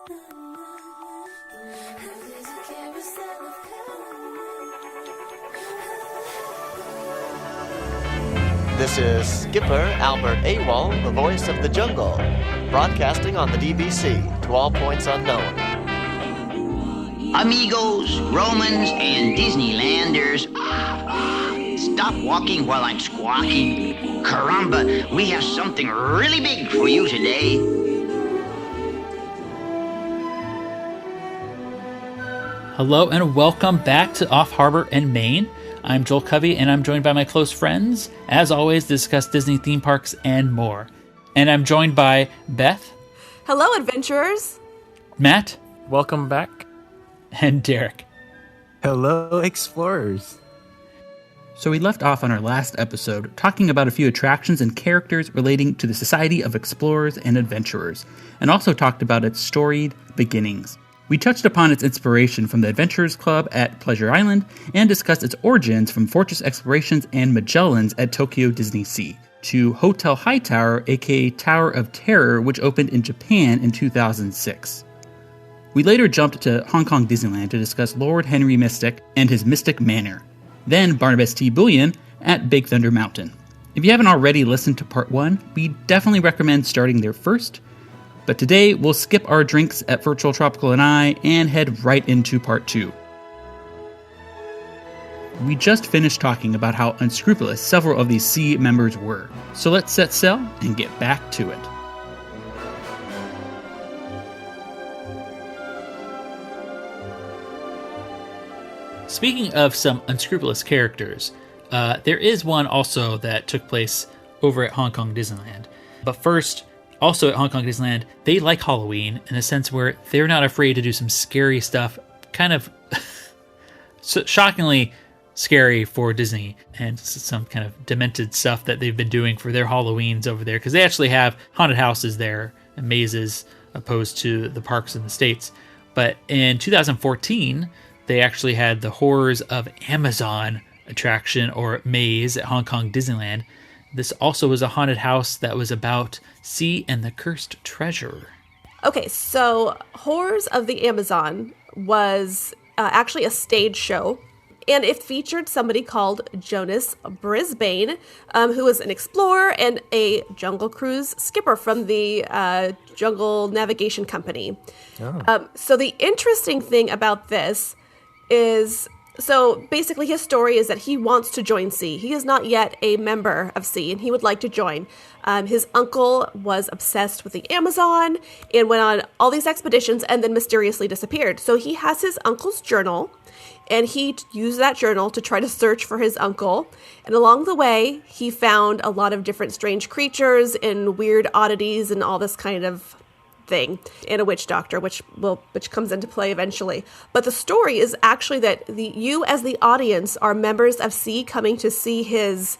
This is Skipper Albert AWOL, the voice of the jungle, broadcasting on the DVC to all points unknown. Amigos, Romans, and Disneylanders, stop walking while I'm squawking. Caramba, we have something really big for you today. Hello and welcome back to Off Harbor in Maine. I'm Joel Covey, and I'm joined by my close friends, as always, to discuss Disney theme parks and more. And I'm joined by Beth. Hello, adventurers. Matt. Welcome back. And Derek. Hello, explorers. So we left off on our last episode talking about a few attractions and characters relating to the Society of Explorers and Adventurers, and also talked about its storied beginnings. We touched upon its inspiration from the Adventurers Club at Pleasure Island and discussed its origins from Fortress Explorations and Magellan's at Tokyo DisneySea to Hotel Hightower, aka Tower of Terror, which opened in Japan in 2006. We later jumped to Hong Kong Disneyland to discuss Lord Henry Mystic and his Mystic Manor, then Barnabas T. Bullion at Big Thunder Mountain. If you haven't already listened to part 1, we definitely recommend starting there first. But today, we'll skip our drinks at Virtual Tropical and I and head right into part 2. We just finished talking about how unscrupulous several of these SEA members were, so let's set sail and get back to it. Speaking of some unscrupulous characters, there is one also that took place over at Hong Kong Disneyland. But first, also at Hong Kong Disneyland, they like Halloween in a sense where they're not afraid to do some scary stuff, kind of shockingly scary for Disney, and some kind of demented stuff that they've been doing for their Halloweens over there, because they actually have haunted houses there and mazes opposed to the parks in the States. But in 2014, they actually had the Horrors of Amazon attraction or maze at Hong Kong Disneyland. This also was a haunted house that was about Sea and the Cursed Treasure. Okay, so Horrors of the Amazon was actually a stage show, and it featured somebody called Jonas Brisbane, who was an explorer and a Jungle Cruise skipper from the Jungle Navigation Company. Oh. So the interesting thing about this is, so basically his story is that he wants to join SEA. He is not yet a member of SEA, and he would like to join. His uncle was obsessed with the Amazon and went on all these expeditions and then mysteriously disappeared. So he has his uncle's journal, and he used that journal to try to search for his uncle. And along the way, he found a lot of different strange creatures and weird oddities and all this kind of thing, and a witch doctor, which comes into play eventually. But the story is actually that you as the audience are members of SEA coming to see his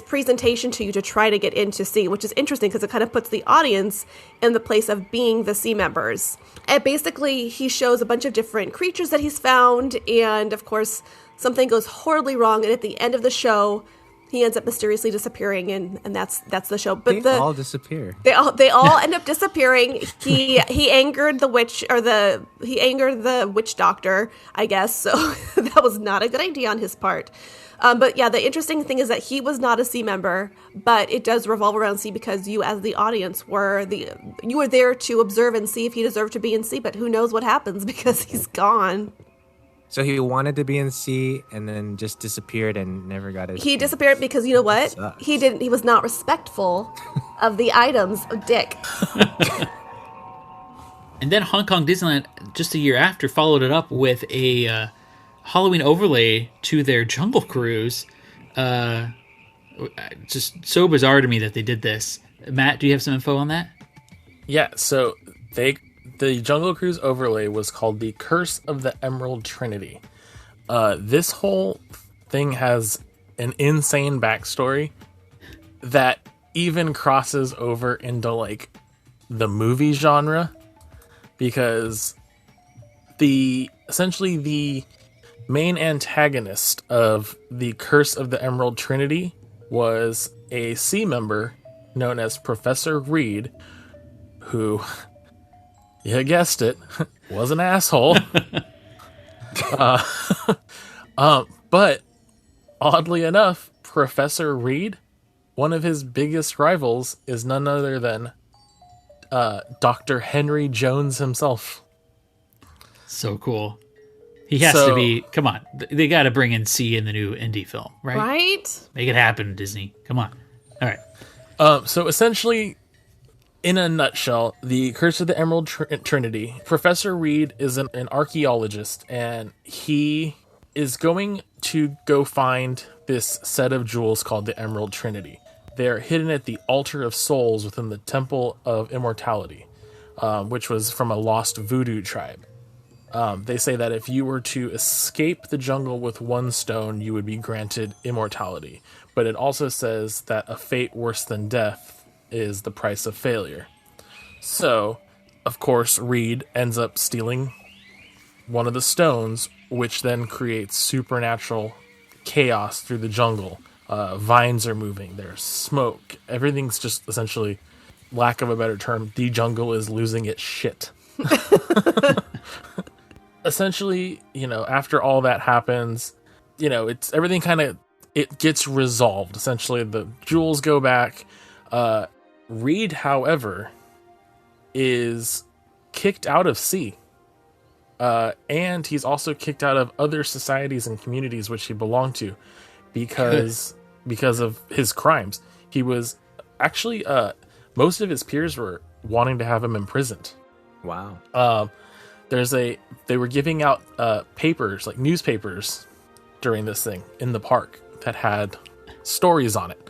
presentation to you to try to get into SEA, which is interesting because it kind of puts the audience in the place of being the SEA members. And basically, he shows a bunch of different creatures that he's found, and of course, something goes horribly wrong, and at the end of the show, he ends up mysteriously disappearing, and that's the show. But they all disappear. They all end up disappearing. He angered the witch, he angered the witch doctor, I guess. So that was not a good idea on his part. But yeah, the interesting thing is that he was not a SEA member, but it does revolve around SEA because you, as the audience, were there to observe and see if he deserved to be in SEA. But who knows what happens because he's gone. So he wanted to be in SEA and then just disappeared and never got his. He disappeared because, you know what? He was not respectful of the items of Dick. And then Hong Kong Disneyland, just a year after, followed it up with a Halloween overlay to their Jungle Cruise. Just so bizarre to me that they did this. Matt, do you have some info on that? Yeah, so the Jungle Cruise overlay was called the Curse of the Emerald Trinity. This whole thing has an insane backstory that even crosses over into like the movie genre, because essentially the main antagonist of the Curse of the Emerald Trinity was a SEA member known as Professor Reed, who You guessed it. Was an asshole. But oddly enough, Professor Reed, one of his biggest rivals, is none other than Dr. Henry Jones himself. So cool. He has to be. Come on, they got to bring in C in the new indie film, right? Right? Make it happen, Disney. Come on. All right. So essentially, in a nutshell, the Curse of the Emerald Trinity. Professor Reed is an archaeologist, and he is going to go find this set of jewels called the Emerald Trinity. They're hidden at the Altar of Souls within the Temple of Immortality, which was from a lost voodoo tribe. They say that if you were to escape the jungle with one stone, you would be granted immortality. But it also says that a fate worse than death is the price of failure. So, of course, Reed ends up stealing one of the stones, which then creates supernatural chaos through the jungle. Vines are moving, there's smoke. Everything's just essentially, lack of a better term, the jungle is losing its shit. Essentially, after all that happens, it's everything kind of, it gets resolved. Essentially, the jewels go back. Reed, however, is kicked out of S.E.A. And he's also kicked out of other societies and communities which he belonged to because of his crimes. He was actually, most of his peers were wanting to have him imprisoned. Wow. They were giving out papers, like newspapers, during this thing in the park that had stories on it.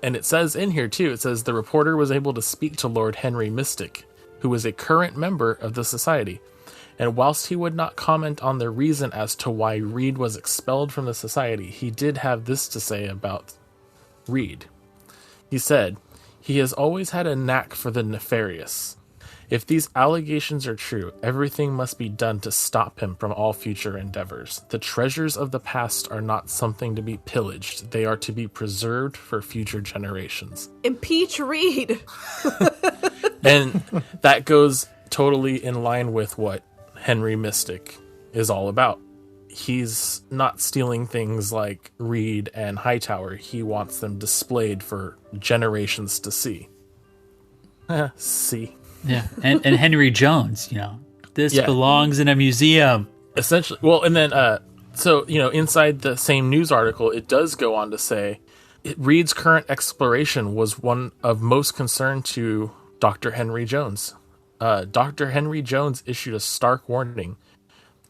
And it says in here too, it says the reporter was able to speak to Lord Henry Mystic, who was a current member of the society. And whilst he would not comment on the reason as to why Reed was expelled from the society, he did have this to say about Reed. He said, "He has always had a knack for the nefarious. If these allegations are true, everything must be done to stop him from all future endeavors. The treasures of the past are not something to be pillaged. They are to be preserved for future generations." Impeach Reed. And that goes totally in line with what Henry Mystic is all about. He's not stealing things like Reed and Hightower. He wants them displayed for generations to see. See. Yeah, and Henry Jones, this belongs in a museum. Essentially, well, and then, inside the same news article, it does go on to say, Reed's current exploration was one of most concern to Dr. Henry Jones. Dr. Henry Jones issued a stark warning,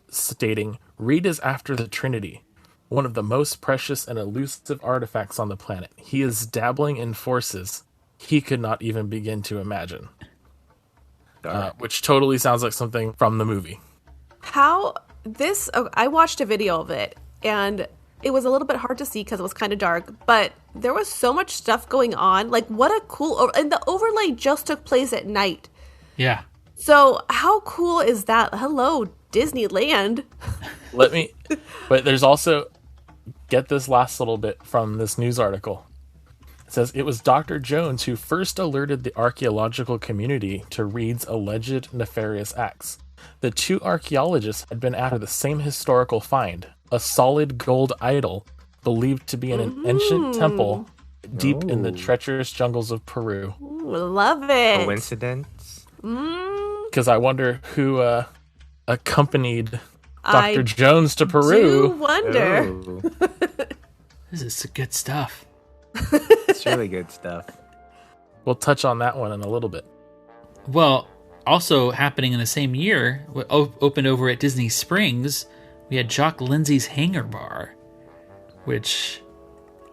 stating, "Reed is after the Trinity, one of the most precious and elusive artifacts on the planet. He is dabbling in forces he could not even begin to imagine." Which totally sounds like something from the movie. I watched a video of it, and it was a little bit hard to see because it was kind of dark, but there was so much stuff going on. Like, what a cool, and the overlay just took place at night. Yeah. So how cool is that? Hello, Disneyland. But there's also, get this last little bit from this news article. It says, it was Dr. Jones who first alerted the archaeological community to Reed's alleged nefarious acts. The two archaeologists had been after the same historical find, a solid gold idol believed to be in an ancient temple deep in the treacherous jungles of Peru. Ooh, love it. Coincidence? Because I wonder who accompanied Dr. Jones to Peru. I do wonder. Oh, This is good stuff. it's really good stuff. We'll touch on that one in a little bit. Well, also happening in the same year, opened over at Disney Springs, we had Jock Lindsay's Hangar Bar, which,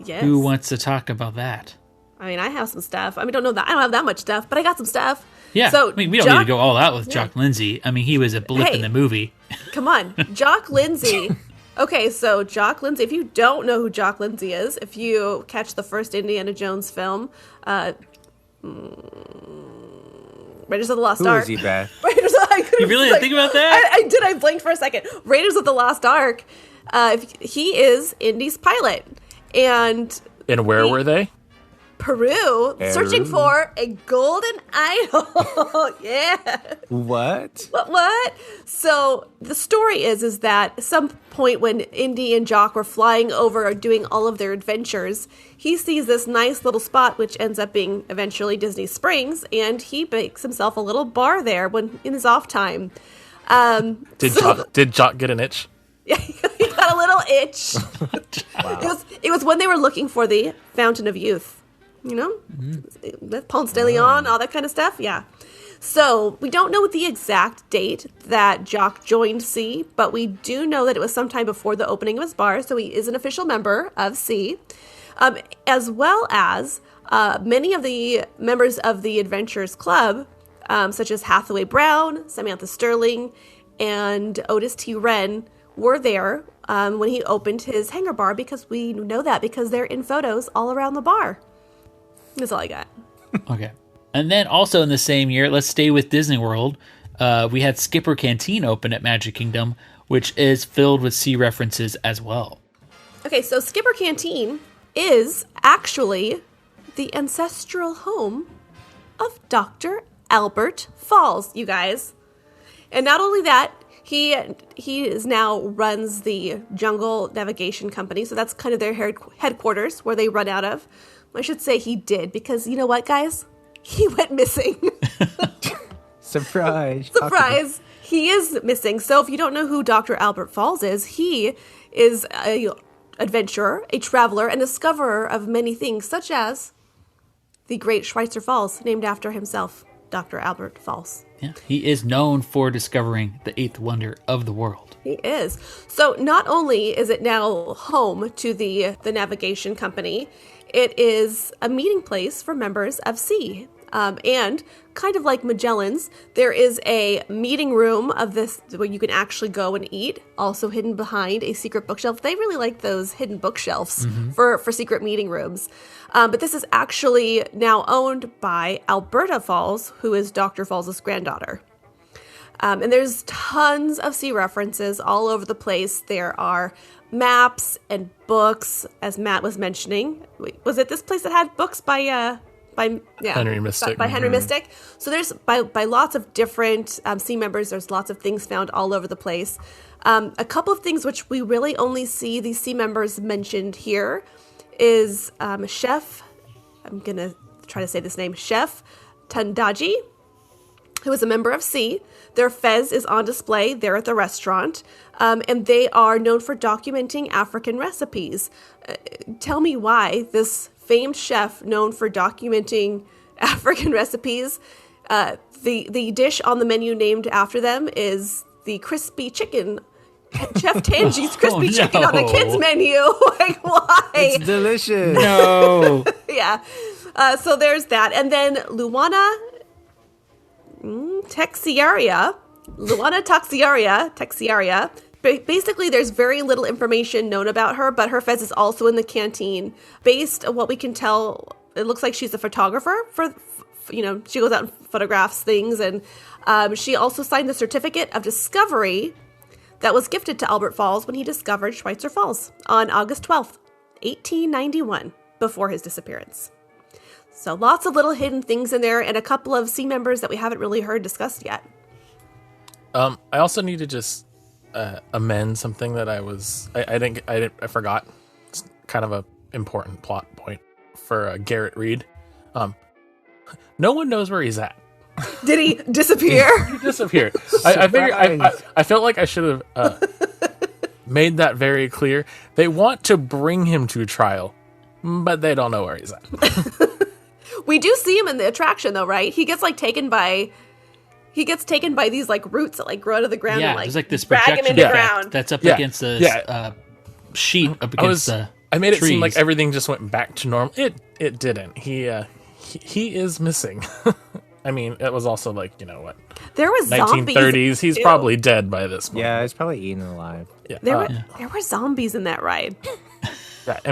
Yes. who wants to talk about that? I mean, I have some stuff. I don't have that much stuff, but I got some stuff. Yeah, So we don't need to go all out with Jock Lindsay. I mean, he was a blip in the movie. Come on, Jock Lindsay. Okay, so Jock Lindsay, if you don't know who Jock Lindsay is, if you catch the first Indiana Jones film, Raiders of the Lost Who Ark. is he, Beth? You really didn't think about that? I did. I blinked for a second. Raiders of the Lost Ark. He is Indy's pilot. And where were they? Peru, searching for a golden idol. Yeah. What? What? So the story is that at some point when Indy and Jock were flying over doing all of their adventures, he sees this nice little spot, which ends up being eventually Disney Springs, and he makes himself a little bar there when in his off time. Did Jock get an itch? Yeah, he got a little itch. Wow. It was when they were looking for the Fountain of Youth. You know? Ponce de Leon, all that kind of stuff. Yeah. So we don't know the exact date that Jock joined S.E.A, but we do know that it was sometime before the opening of his bar, so he is an official member of S.E.A, as well as many of the members of the Adventurers Club, such as Hathaway Brown, Samantha Sterling, and Otis T. Wren, were there when he opened his hangar bar, because we know that because they're in photos all around the bar. That's all I got. Okay. And then also in the same year, let's stay with Disney World. We had Skipper Canteen open at Magic Kingdom, which is filled with S.E.A references as well. Okay, so Skipper Canteen is actually the ancestral home of Dr. Albert Falls, you guys. And not only that, he is now runs the Jungle Navigation Company, so that's kind of their headquarters where they run out of. I should say he did, because you know what, guys? He went missing. Surprise. Surprise. He is missing. So if you don't know who Dr. Albert Falls is, he is an adventurer, a traveler, and discoverer of many things, such as the Great Schweitzer Falls, named after himself, Dr. Albert Falls. Yeah, he is known for discovering the eighth wonder of the world. He is. So not only is it now home to the navigation company, it is a meeting place for members of S.E.A. And kind of like Magellan's, there is a meeting room of this where you can actually go and eat, also hidden behind a secret bookshelf. They really like those hidden bookshelves for secret meeting rooms. But this is actually now owned by Alberta Falls, who is Dr. Falls' granddaughter. And there's tons of S.E.A references all over the place. There are maps and books, as Matt was mentioning. Wait, was it this place that had books by Henry Mystic? By Henry Mystic. So there's by lots of different S.E.A members. There's lots of things found all over the place. A couple of things which we really only see these S.E.A members mentioned here is Chef. I'm gonna try to say this name. Chef Tandaji, who is a member of S.E.A. Their fez is on display there at the restaurant, and they are known for documenting African recipes. Tell me why this famed chef known for documenting African recipes, the dish on the menu named after them is the crispy chicken, Chef Tangi's crispy chicken on the kids menu. Like, why? It's delicious. No. Yeah. So there's that. And then Luana Texiaria. Basically, there's very little information known about her, but her fez is also in the canteen. Based on what we can tell, it looks like she's a photographer for she goes out and photographs things. And she also signed the certificate of discovery that was gifted to Albert Falls when he discovered Schweitzer Falls on August 12th, 1891, before his disappearance. So lots of little hidden things in there, and a couple of S.E.A members that we haven't really heard discussed yet. I also need to just amend something that I forgot. It's kind of a important plot point for Garrett Reed. No one knows where he's at. Did he disappear? He disappeared. I felt like I should have made that very clear. They want to bring him to trial, but they don't know where he's at. We do see him in the attraction, though, right? He gets taken by these roots that grow out of the ground. Yeah, and there's this drag him projection into the effect ground. that's up against the sheet up against the I made it trees. seem like everything just went back to normal. It didn't. He is missing. I mean, it was also what? There was 1930s. zombies. He's Ew. probably dead by this point. Yeah, it's probably eaten alive. Yeah. There were zombies in that ride. Yeah, I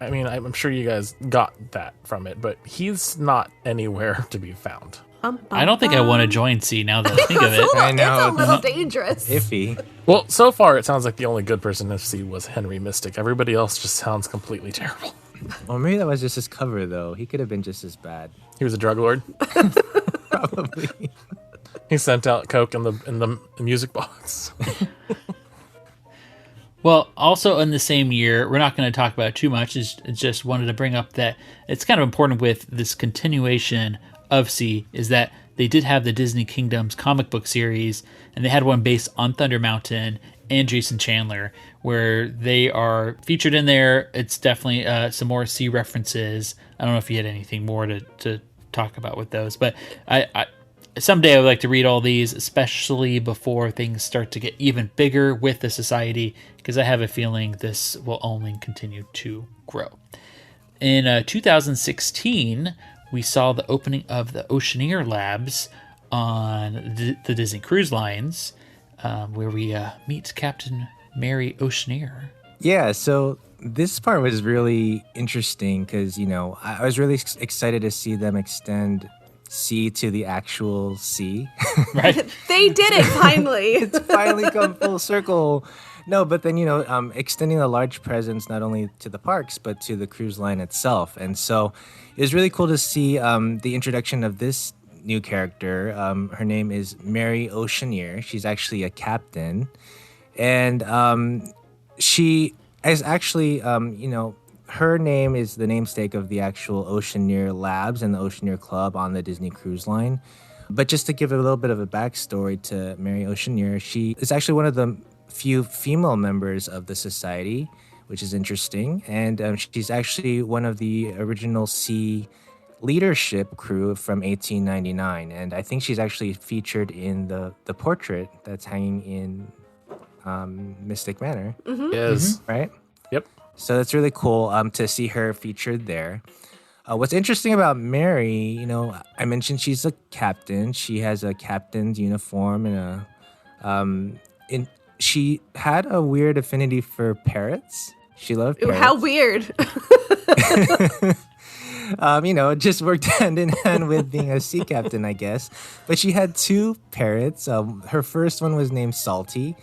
mean, I'm sure you guys got that from it, but he's not anywhere to be found. I don't think I want to join S.E.A now that I think of it. I know. It's a little dangerous. Iffy. Well, so far it sounds like the only good person to see was Henry Mystic. Everybody else just sounds completely terrible. Or maybe that was just his cover, though. He could have been just as bad. He was a drug lord. Probably. He sent out coke in the music box. Well, also in the same year, we're not going to talk about it too much. Just wanted to bring up that it's kind of important with this continuation of S.E.A. is that they did have the Disney Kingdoms comic book series, and they had one based on Thunder Mountain and Jason Chandler, where they are featured in there. It's definitely some more S.E.A. references. I don't know if you had anything more to talk about with those, but I someday I would like to read all these, especially before things start to get even bigger with the society, because I have a feeling this will only continue to grow. In 2016, we saw the opening of the Oceaneer Labs on the Disney Cruise Lines, where we meet Captain Mary Oceaneer. Yeah, so this part was really interesting because, I was really excited to see them extend sea to the actual sea. Right? They did it finally. It's finally come full circle. No, but then, extending a large presence not only to the parks, but to the cruise line itself. And so it was really cool to see the introduction of this new character. Her name is Mary Oceaneer. She's actually a captain. And she is actually, her name is the namesake of the actual Oceaneer Labs and the Oceaneer Club on the Disney Cruise Line. But just to give a little bit of a backstory to Mary Oceaneer, she is actually one of the few female members of the society, which is interesting. And she's actually one of the original S.E.A. leadership crew from 1899. And I think she's actually featured in the portrait that's hanging in Mystic Manor. Mm-hmm. Yes. Right? Yep. So that's really cool to see her featured there. What's interesting about Mary, I mentioned she's a captain. She has a captain's uniform and she had a weird affinity for parrots. She loved parrots. Ooh, how weird. Just worked hand in hand with being a sea captain, I guess. But she had two parrots. Her first one was named Salty.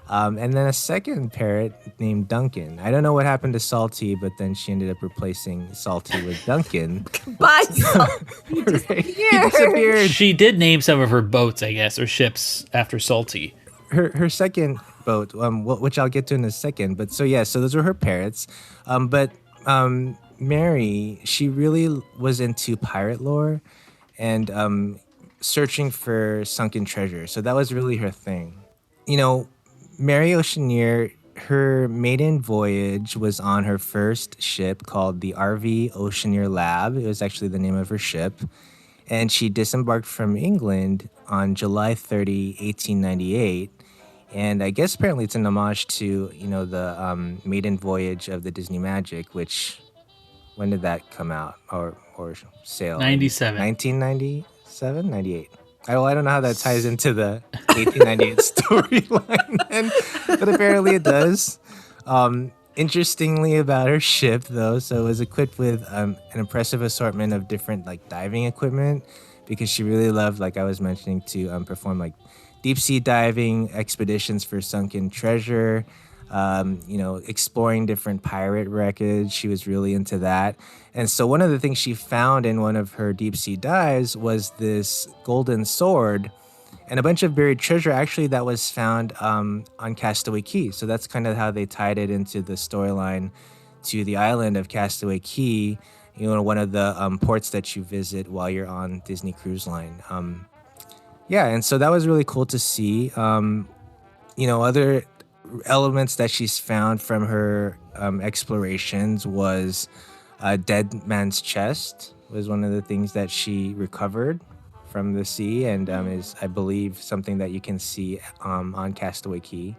And then a second parrot named Duncan. I don't know what happened to Salty, but then she ended up replacing Salty with Duncan. Bye, Salty. Right? He disappeared. She did name some of her boats, I guess, or ships after Salty. Her second boat, which I'll get to in a second. But so those were her parrots. But Mary, she really was into pirate lore and searching for sunken treasure. So that was really her thing. Mary Oceaneer, her maiden voyage was on her first ship called the RV Oceaneer Lab. It was actually the name of her ship. And she disembarked from England on July 30, 1898. And I guess apparently it's an homage to, the maiden voyage of the Disney Magic, which, when did that come out or sail? 97. 1997? 98. I don't know how that ties into the 1898 storyline, but apparently it does. Interestingly about her ship, though, so it was equipped with an impressive assortment of different diving equipment because she really loved, like I was mentioning, to perform deep sea diving expeditions for sunken treasure. Exploring different pirate wreckage. She was really into that. And so one of the things she found in one of her deep sea dives was this golden sword and a bunch of buried treasure actually that was found on Castaway Cay. So that's kind of how they tied it into the storyline to the island of Castaway Cay, one of the ports that you visit while you're on Disney Cruise Line. And so that was really cool to see. Other elements that she's found from her explorations was a dead man's chest was one of the things that she recovered from the sea and is, I believe, something that you can see on Castaway Cay.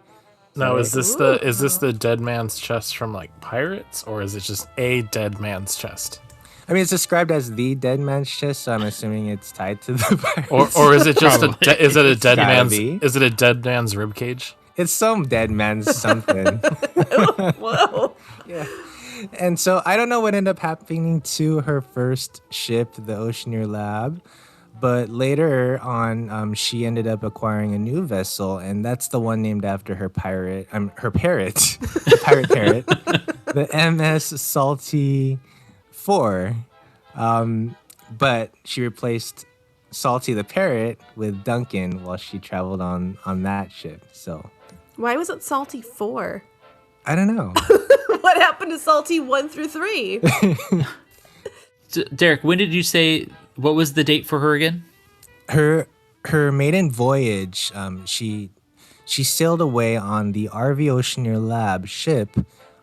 Now, is this the dead man's chest from Pirates, or is it just a dead man's chest? I mean, it's described as the dead man's chest, so I'm assuming it's tied to the pirates. Or is it just is it a dead man's be. Is it a dead man's rib cage? It's some dead man's something. Whoa. Yeah. And so I don't know what ended up happening to her first ship, the Oceaneer Lab, but later on, she ended up acquiring a new vessel, and that's the one named after her parrot, pirate parrot. the MS Salty 4. But she replaced Salty the parrot with Duncan while she traveled on that ship. So Why was it Salty 4? I don't know. What happened to Salty 1 through 3? So, Derek, when did you say, what was the date for her again? Her maiden voyage, she sailed away on the RV Oceaneer Lab ship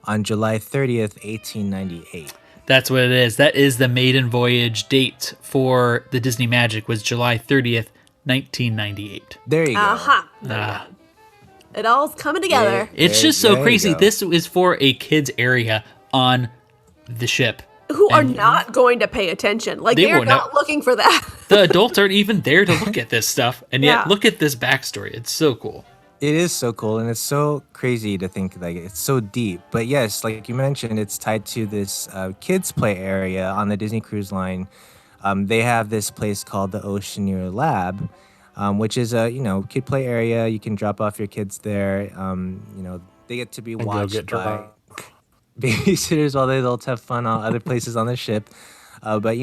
on July 30th, 1898. That's what it is. That is the maiden voyage date for the Disney Magic, was July 30th, 1998. There you go. Uh-huh. It all's coming together. It's just so crazy. This is for a kids area on the ship. Who are not going to pay attention. Like, they're not looking for that. The adults aren't even there to look at this stuff. And yet, look at this backstory. It's so cool. It is so cool, and it's so crazy to think, like, it's so deep. But yes, like you mentioned, it's tied to this kids play area on the Disney Cruise Line. They have this place called the Oceaneer Lab, which is a, kid play area. You can drop off your kids there. They get to be watched by babysitters while the adults have fun on other places on the ship. But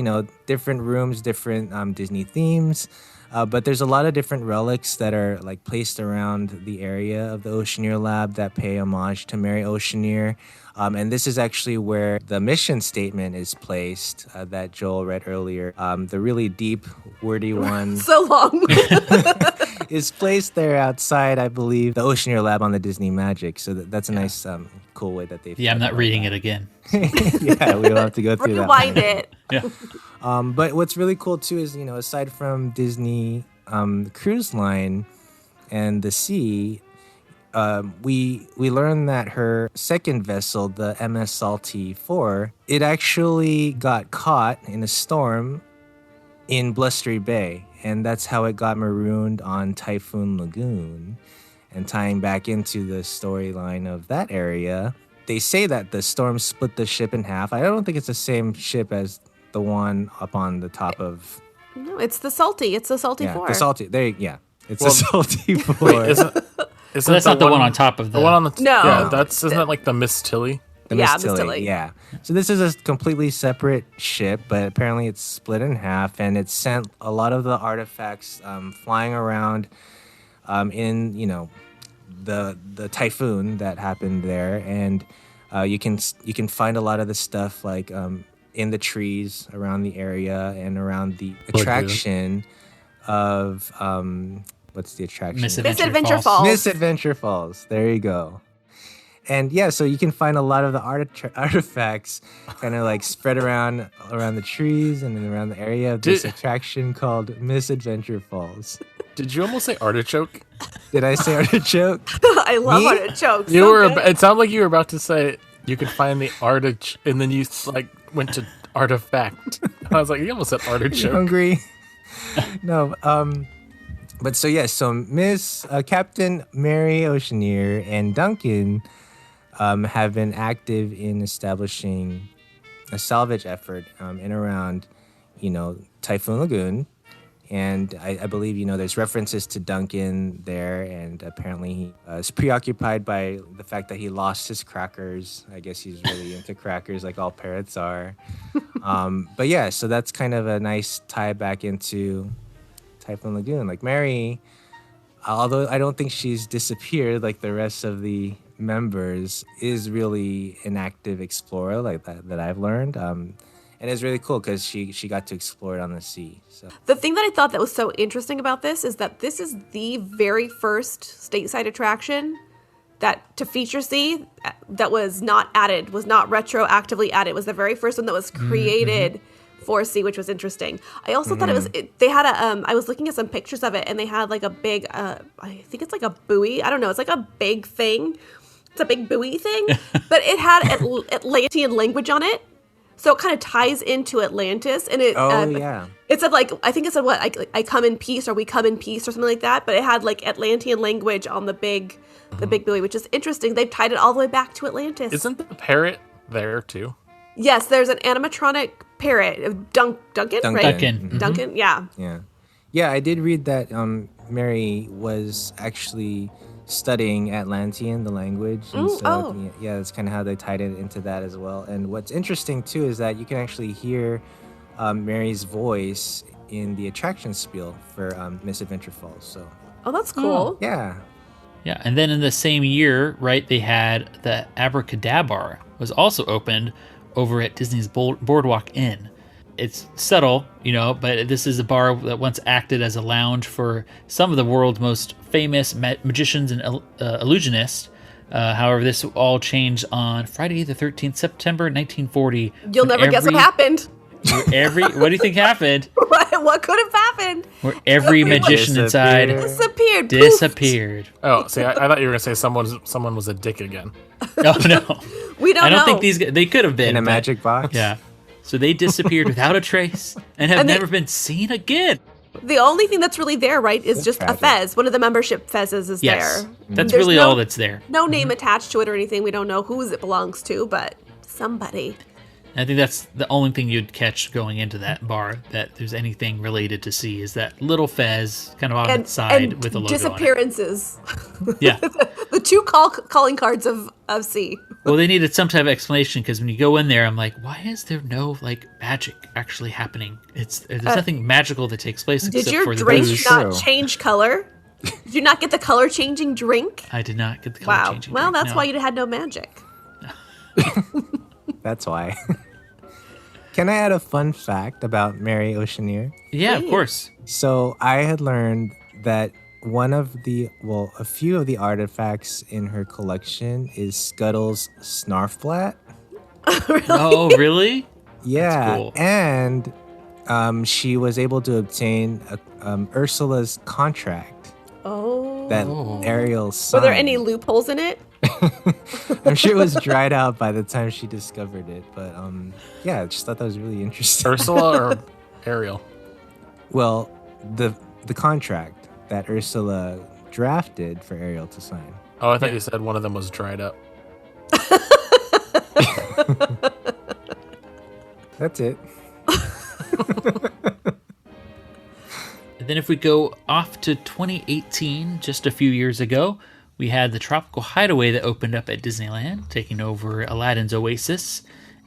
different rooms, different Disney themes. But there's a lot of different relics that are like placed around the area of the Oceaneer Lab that pay homage to Mary Oceaneer. And this is actually where the mission statement is placed that Joel read earlier. The really deep, wordy one. So long. is placed there outside, I believe, the Oceaneer Lab on the Disney Magic. So that's a nice, cool way that they've. Yeah, I'm not reading it again. Yeah, we don't have to go through that. Rewind it. Yeah. But what's really cool too is, aside from Disney Cruise Line and the sea, we learned that her second vessel, the MS Salty 4, it actually got caught in a storm in Blustery Bay, and that's how it got marooned on Typhoon Lagoon. And tying back into the storyline of that area, they say that the storm split the ship in half. I don't think it's the same ship as the one up on the top of. No, it's the Salty. It's the Salty 4. The Salty. It's the Salty 4. Wait, isn't that's not the one on top of the one on the No. Yeah, isn't that like the Miss Tilly? The Miss Tilly. Yeah. So this is a completely separate ship, but apparently it's split in half, and it sent a lot of the artifacts flying around in the typhoon that happened there, and you can find a lot of the stuff like in the trees around the area and around the attraction of what's the attraction? Misadventure Falls. Misadventure Falls. There you go. And yeah, so you can find a lot of the artifacts kind of like spread around the trees and then around the area of this attraction called Misadventure Falls. Did you almost say artichoke? Did I say artichoke? I love artichokes. You were. It sounded like you were about to say you could find the artichoke, and then you like went to artifact. I was like, you almost said artichoke. You hungry? No. But so yes, so Miss Captain Mary Oceaneer and Duncan have been active in establishing a salvage effort in around, Typhoon Lagoon. And I believe, there's references to Duncan there, and apparently he is preoccupied by the fact that he lost his crackers. I guess he's really into crackers like all parrots are. But yeah, so that's kind of a nice tie back into Typhoon Lagoon. Like Mary, although I don't think she's disappeared like the rest of the members, is really an active explorer like that I've learned. And it's really cool because she got to explore it on the sea. So the thing that I thought that was so interesting about this is that this is the very first stateside attraction that to feature sea that was not retroactively added. It was the very first one that was created for sea, which was interesting. I also thought they had I was looking at some pictures of it, and they had like a big, I think it's like a buoy. I don't know. It's like a big thing. It's a big buoy thing, but it had Atlantean language on it. So it kind of ties into Atlantis, and it. It said I think it said what I come in peace, or we come in peace, or something like that. But it had like Atlantean language on the big buoy, which is interesting. They've tied it all the way back to Atlantis. Isn't the parrot there too? Yes, there's an animatronic parrot, Duncan, right? Duncan. Mm-hmm. Duncan, yeah. Yeah. I did read that Mary was actually studying Atlantean, the language. And yeah, that's kind of how they tied it into that as well. And what's interesting too is that you can actually hear Mary's voice in the attraction spiel for Misadventure Falls. So, that's cool. yeah. Yeah, and then in the same year, right, they had the Abracadabra was also opened over at Disney's Boardwalk Inn. It's subtle, but this is a bar that once acted as a lounge for some of the world's most famous magicians and illusionists. However, this all changed on Friday the 13th, September 1940. You'll never guess what happened. What do you think happened? What could have happened? Where every magician inside disappeared. Oh, see, I thought you were going to say someone was a dick again. Oh, no. We don't know. I don't think these guys, they could have been. In a magic box? Yeah. So they disappeared without a trace and have never been seen again. The only thing that's really there, right, is just tragic. a fez. One of the membership fezzes is there. That's There's really all that's there. No name attached to it or anything. We don't know whose it belongs to, but somebody. I think that's the only thing you'd catch going into that bar that there's anything related to S.E.A. is that little fez kind of on the side with a logo disappearances. on it. Yeah. The two calling cards of S.E.A. Well, they needed some type of explanation because when you go in there, I'm like, why is there no magic actually happening? There's nothing magical that takes place except Did your for the drink booze. not change color? Did you not get the color changing drink? I did not get the color changing Well, drink, that's no. why you had no magic. That's why. Can I add a fun fact about Mary Oceaneer? Yeah, of course. So I had learned that a few of the artifacts in her collection is Scuttle's Snarfblatt. Really? Oh, really? Yeah, That's cool. and she was able to obtain Ursula's contract that Ariel signed. Were there any loopholes in it? I'm sure it was dried out by the time she discovered it, but yeah, I just thought that was really interesting. Ursula or Ariel? Well, the contract that Ursula drafted for Ariel to sign. Oh, I thought you said one of them was dried up. That's it. And then if we go off to 2018, just a few years ago, we had the Tropical Hideaway that opened up at Disneyland, taking over Aladdin's Oasis.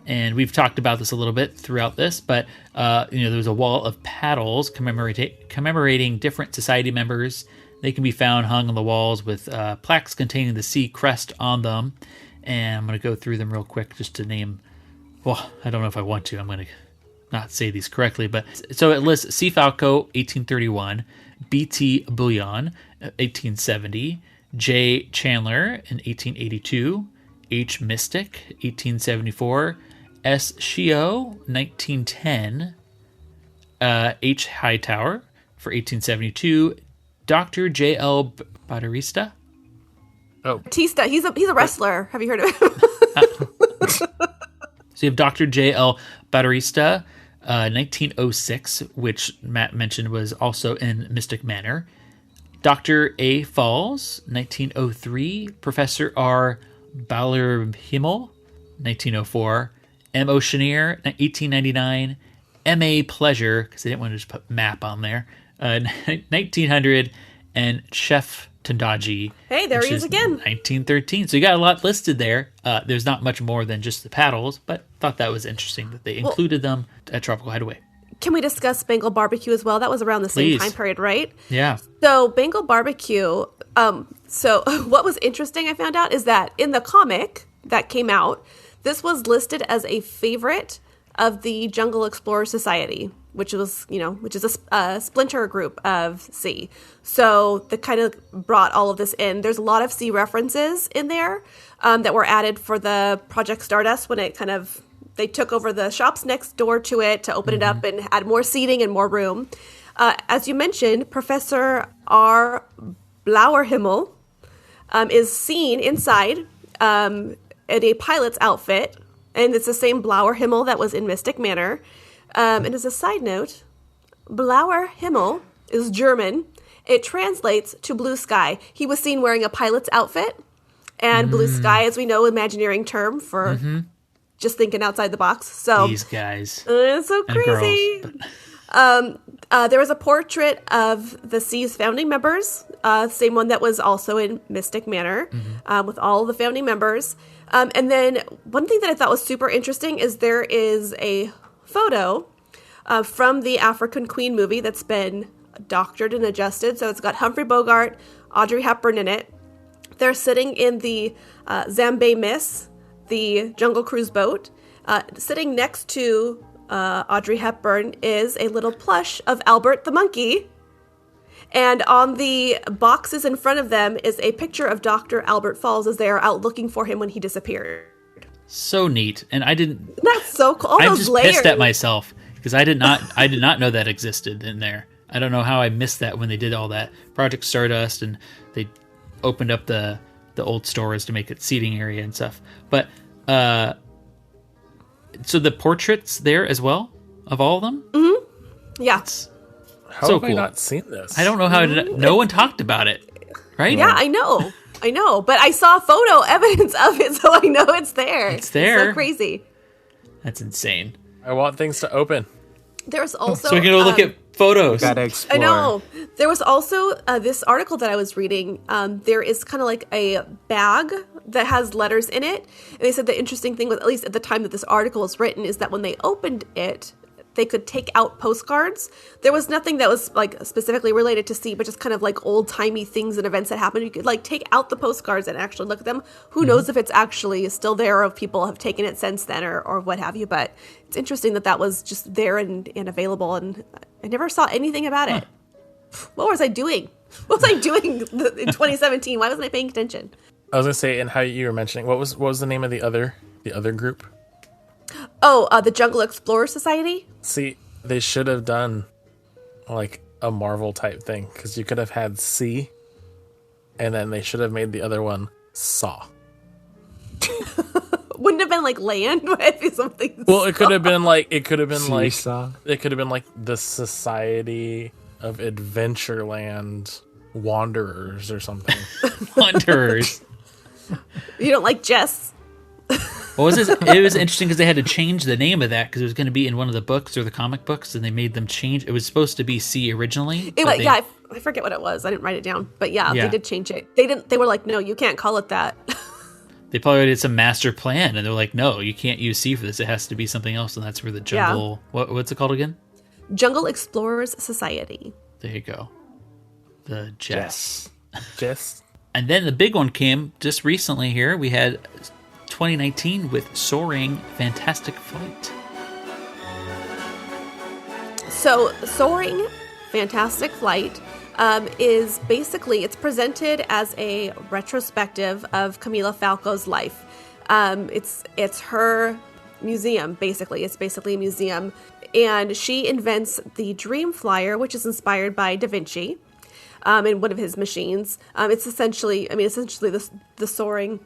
And we've talked about this a little bit throughout this, but there was a wall of paddles commemorating different society members. They can be found hung on the walls with plaques containing the S.E.A. crest on them. And I'm going to go through them real quick just to name. Well, I don't know if I want to. I'm going to not say these correctly, but so it lists C. Falco, 1831, B.T. Bouillon, 1870, J. Chandler in 1882, H. Mystic, 1874, S.E.A. 1910, H. Hightower for 1872, Dr. J.L. Baterista. Oh, Batista, he's a wrestler. Have you heard of him? So you have Dr. J.L. Baterista, 1906, which Matt mentioned was also in Mystic Manor. Dr. A. Falls, 1903. Professor R. Ballerhimmel, 1904. M. Oceaneer, 1899. M.A. Pleasure, because they didn't want to just put map on there, 1900. And Chef Tendaji. Hey, there he is again. 1913. So you got a lot listed there. There's not much more than just the paddles, but thought that was interesting that they included them at Tropical Hideaway. Can we discuss Bengal barbecue as well? That was around the same time period, right? Yeah. So Bengal barbecue, so what was interesting I found out is that in the comic that came out, this was listed as a favorite of the Jungle Explorer Society, which is a splinter group of S.E.A. So that kind of brought all of this in. There's a lot of S.E.A. references in there that were added for the Project Stardust when it they took over the shops next door to it to open it up and add more seating and more room. As you mentioned, Professor R. Blauerhimmel is seen inside in a pilot's outfit, and it's the same Blauerhimmel that was in Mystic Manor. And as a side note, Blauerhimmel is German. It translates to blue sky. He was seen wearing a pilot's outfit, and blue sky, as we know, Imagineering term for just thinking outside the box. So These guys. it's so and crazy. girls, There was a portrait of the SEA's founding members, same one that was also in Mystic Manor, with all the founding members. And then one thing that I thought was super interesting is there is a photo from the African Queen movie that's been doctored and adjusted. So it's got Humphrey Bogart, Audrey Hepburn in it. They're sitting in the Zambé Miss, the Jungle Cruise boat. Sitting next to Audrey Hepburn is a little plush of Albert the monkey. And on the boxes in front of them is a picture of Dr. Albert Falls as they are out looking for him when he disappeared. So neat. And I didn't... That's so cool. All I'm those just layers. pissed at myself because I did not know that existed in there. I don't know how I missed that when they did all that. Project Stardust, and they opened up the old stores to make it seating area and stuff. But so the portraits there as well of all of them? Mm-hmm. Yeah. How so have cool. I not seen this? I don't know how no one talked about it, right? Yeah, I know. But I saw photo evidence of it, so I know it's there. It's there. It's so crazy. That's insane. I want things to open. There's also... So we can go look at photos. Gotta explore. I know. There was also this article that I was reading. There is kind of like a bag that has letters in it. And they said the interesting thing was, at least at the time that this article was written, is that when they opened it, they could take out postcards. There was nothing that was like specifically related to SEA, but just kind of like old timey things and events that happened. You could like take out the postcards and actually look at them. Who knows if it's actually still there, or if people have taken it since then, or what have you. But it's interesting that was just there and available. And I never saw anything about it. What was I doing? What was I doing in 2017? Why wasn't I paying attention? I was gonna say, and how you were mentioning, what was the name of the other group? Oh, the Jungle Explorer Society? See, they should have done like a Marvel type thing, because you could have had C, and then they should have made the other one Saw. Wouldn't have been like land, but it'd be something. Well, it could have been like Seesaw. it could have been like the Society of Adventureland Wanderers or something. Wanderers. You don't like Jess? What was this? It was interesting because they had to change the name of that because it was going to be in one of the books or the comic books, and they made them change. It was supposed to be C originally. I forget what it was. I didn't write it down, but yeah, they did change it. They were like, no, you can't call it that. They probably did some master plan, and they're like, no, you can't use C for this. It has to be something else, and that's where the jungle. Yeah. What's it called again? Jungle Explorers Society. There you go. The Jess. Jess. And then the big one came just recently here. We had 2019 with Soaring Fantastic Flight. So Soaring Fantastic Flight is basically, it's presented as a retrospective of Camila Falco's life. It's her museum, basically. It's basically a museum. And she invents the Dream Flyer, which is inspired by Da Vinci, in one of his machines. It's essentially the soaring...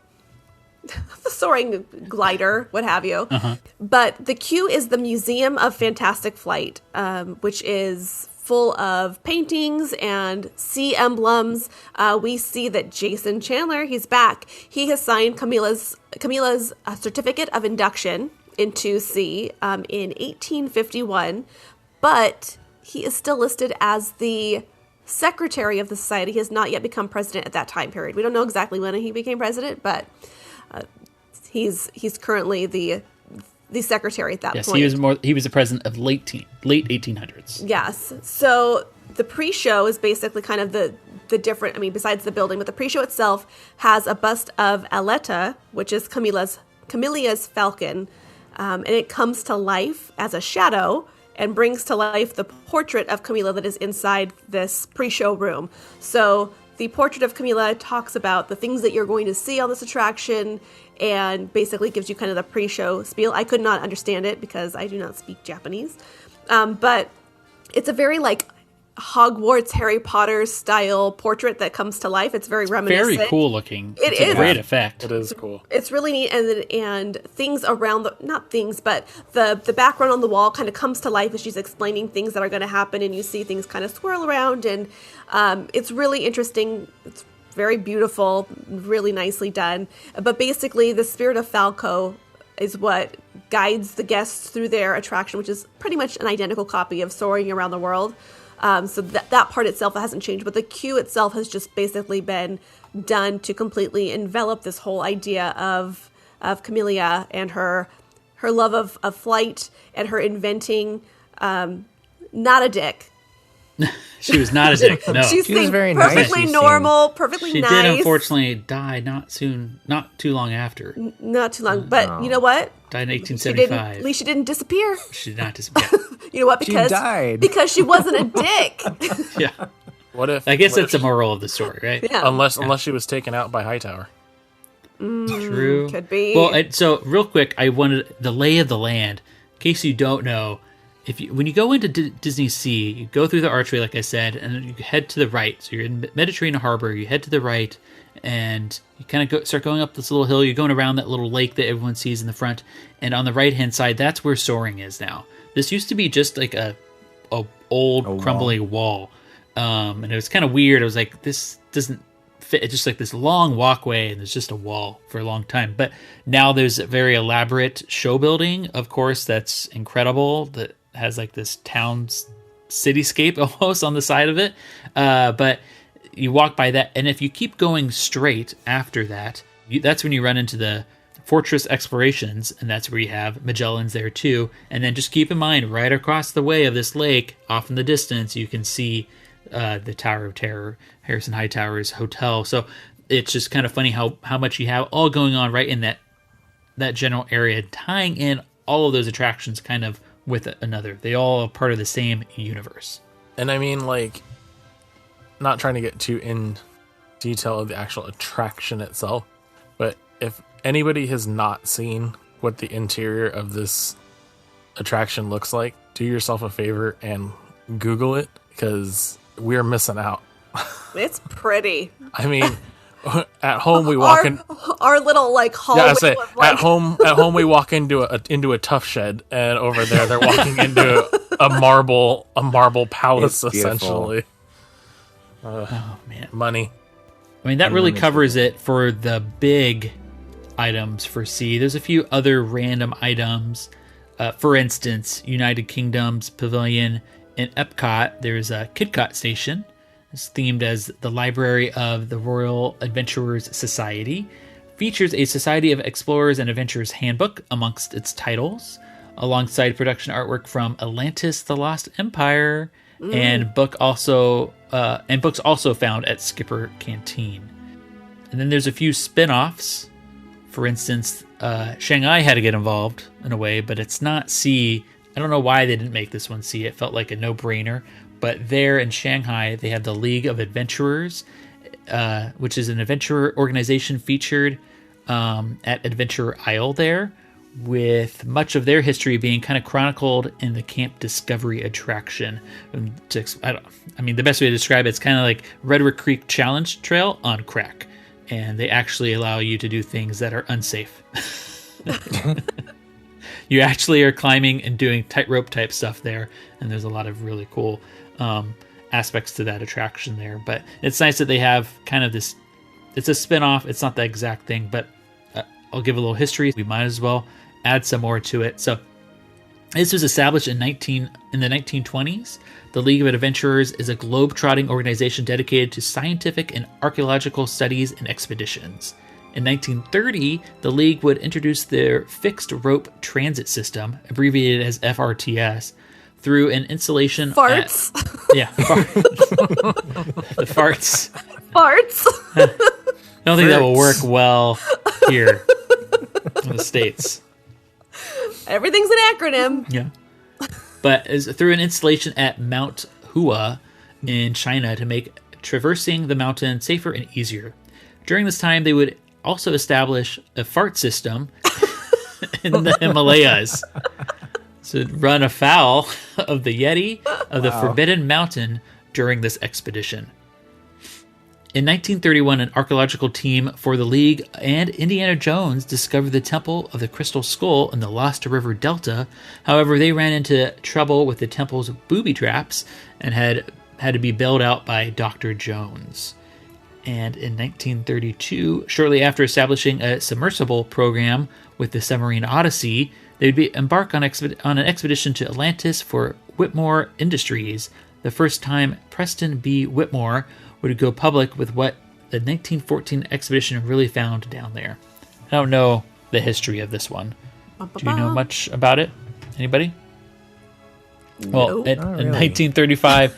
the soaring glider, what have you. Uh-huh. But the Q is the Museum of Fantastic Flight, which is full of paintings and sea emblems. We see that Jason Chandler, he's back. He has signed Camila's certificate of induction into SEA in 1851, but he is still listed as the secretary of the society. He has not yet become president at that time period. We don't know exactly when he became president, but he's currently the secretary at that point. Yes, he was the president of late 1800s. Yes. So the pre-show is basically kind of the different, besides the building, but the pre-show itself has a bust of Aletta, which is Camilia's falcon, and it comes to life as a shadow and brings to life the portrait of Camila that is inside this pre-show room. So the portrait of Camila talks about the things that you're going to see on this attraction and basically gives you kind of the pre-show spiel. I could not understand it because I do not speak Japanese. But it's a very Hogwarts, Harry Potter style portrait that comes to life. It's very reminiscent. Very cool looking. It's a great effect. It is cool. It's really neat, and things around the background on the wall kind of comes to life as she's explaining things that are going to happen, and you see things kind of swirl around, and it's really interesting. It's very beautiful, really nicely done. But basically, the spirit of Falco is what guides the guests through their attraction, which is pretty much an identical copy of Soaring Around the World. So that part itself hasn't changed, but the queue itself has just basically been done to completely envelop this whole idea of Camellia and her love of flight and her inventing not a dick. She was not a dick. No, she was very nice. perfectly She normal, perfectly she nice. did unfortunately die not too long after. Not too long, but you know what? Died in At 1875. least she didn't disappear. She did not disappear. You know what? She died. Because she wasn't a dick. Yeah. What if? I guess what that's the moral of the story, right? Yeah. Unless she was taken out by Hightower. True. Could be. Well, so real quick, I wanted the lay of the land. In case you don't know, when you go into DisneySea, you go through the archway, like I said, and then you head to the right. So you're in Mediterranean Harbor. You head to the right, and you kind of start going up this little hill. You're going around that little lake that everyone sees in the front, and on the right hand side, that's where Soaring is now. This used to be just like a old crumbly wall, and it was kind of weird. I was like, this doesn't fit. It's just like this long walkway, and there's just a wall for a long time. But now there's a very elaborate show building, of course, that's incredible. That has like this town's cityscape almost on the side of it. But you walk by that, and if you keep going straight after that, that's when you run into the Fortress Explorations, and that's where you have Magellan's there too. And then just keep in mind, right across the way of this lake, off in the distance, you can see the Tower of Terror, Harrison Hightower's hotel. So it's just kind of funny how much you have all going on right in that general area, tying in all of those attractions kind of with another. They all are part of the same universe. And I mean, like, not trying to get too in detail of the actual attraction itself, but if anybody has not seen what the interior of this attraction looks like, do yourself a favor and Google it, because we're missing out. It's pretty. I mean, at home we walk in. Our little like hallway. Yeah, I say with, like, at home we walk into a tough shed, and over there they're walking into a marble palace, It's beautiful. essentially. Oh man, Money. I mean, that really covers it for the big items for C. There's a few other random items. For instance, United Kingdom's Pavilion in Epcot, there's a Kidcot Station. It's themed as the Library of the Royal Adventurers Society. Features a Society of Explorers and Adventurers handbook amongst its titles, alongside production artwork from Atlantis: The Lost Empire, and books also found at Skipper Canteen. And then there's a few spin-offs. For instance, Shanghai had to get involved in a way, but it's not C. I don't know why they didn't make this one C. It felt like a no-brainer. But there in Shanghai, they have the League of Adventurers, which is an adventure organization featured at Adventure Isle there, with much of their history being kind of chronicled in the Camp Discovery attraction. The best way to describe it's kind of like Redwood Creek Challenge Trail on crack. And they actually allow you to do things that are unsafe. You actually are climbing and doing tightrope type stuff there, and there's a lot of really cool aspects to that attraction there. But it's nice that they have kind of this. It's a spin-off. It's not the exact thing, but I'll give a little history. We might as well add some more to it. So this was established in the 1920s. The League of Adventurers is a globe-trotting organization dedicated to scientific and archaeological studies and expeditions. In 1930, the League would introduce their fixed rope transit system, abbreviated as FRTS, through an installation farts. The farts. Farts. I don't think that will work well here in the States. Everything's an acronym. Yeah. But through an installation at Mount Hua in China to make traversing the mountain safer and easier. During this time, they would also establish a fart system in the Himalayas. So run afoul of the Yeti of the Forbidden Mountain during this expedition. In 1931, an archaeological team for the League and Indiana Jones discovered the Temple of the Crystal Skull in the Lost River Delta. However, they ran into trouble with the temple's booby traps and had to be bailed out by Dr. Jones. And in 1932, shortly after establishing a submersible program with the Submarine Odyssey, They'd be embark on an expedition to Atlantis for Whitmore Industries, the first time Preston B. Whitmore would go public with what the 1914 expedition really found down there. I don't know the history of this one. Do you know much about it? Anybody? Well, in 1935,